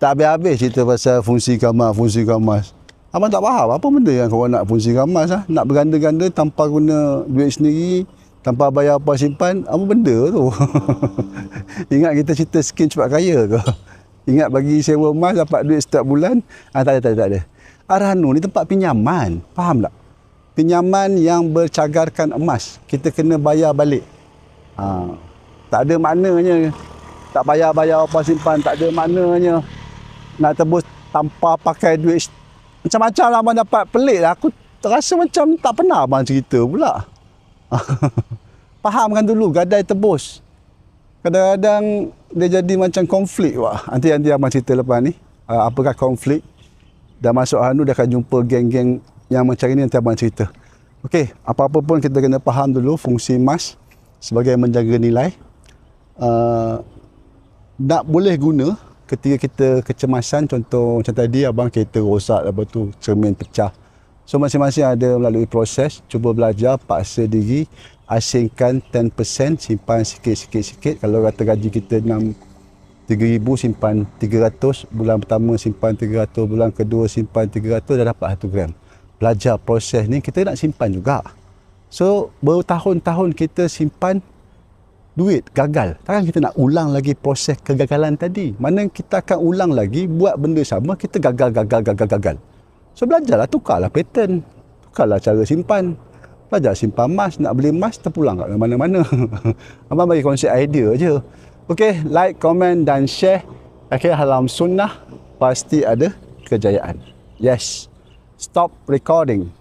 Tak habis-habis cerita pasal fungsi kemas. Abang tak faham apa benda yang korang nak fungsi kemas lah. Nak berganda-ganda tanpa guna duit sendiri, tanpa bayar apa simpan, apa benda tu? Ingat kita cerita skim cepat kaya ke? Ingat bagi sewa emas dapat duit setiap bulan? Tak ada. Arhanu ni tempat pinjaman, faham tak? Pinjaman yang bercagarkan emas, kita kena bayar balik. Tak ada maknanya tak bayar apa simpan, tak ada maknanya nak tebus tanpa pakai duit. Macam-macam lah abang dapat, pelik lah. Aku terasa macam tak pernah abang cerita pula. Fahamkan dulu, gadai tebus. Kadang-kadang dia jadi macam konflik. Nanti abang cerita lepas ni. Apakah konflik? Dah masuk Hanu, dah akan jumpa geng-geng yang macam ini, nanti abang cerita. Okey, apa-apa pun kita kena faham dulu fungsi emas sebagai menjaga nilai. Nak boleh guna ketika kita kecemasan, contoh macam tadi abang kereta rosak, lepas tu cermin pecah. So masing-masing ada melalui proses, cuba belajar, paksa diri, asingkan 10%, simpan sikit-sikit. Kalau kata gaji kita 3,000, simpan 300, bulan pertama simpan 300, bulan kedua simpan 300, dah dapat 1 gram. Belajar proses ni, kita nak simpan juga. So bertahun-tahun kita simpan duit, gagal. Takkan kita nak ulang lagi proses kegagalan tadi. Mana kita akan ulang lagi, buat benda sama, kita gagal. So belajarlah, tukarlah pattern, tukarlah cara simpan. Belajar simpan emas, nak beli emas, terpulang kat mana-mana. Abang bagi konsep idea je. Okey, like, komen dan share. Akhir dalam sunnah, pasti ada kejayaan. Yes. Stop recording.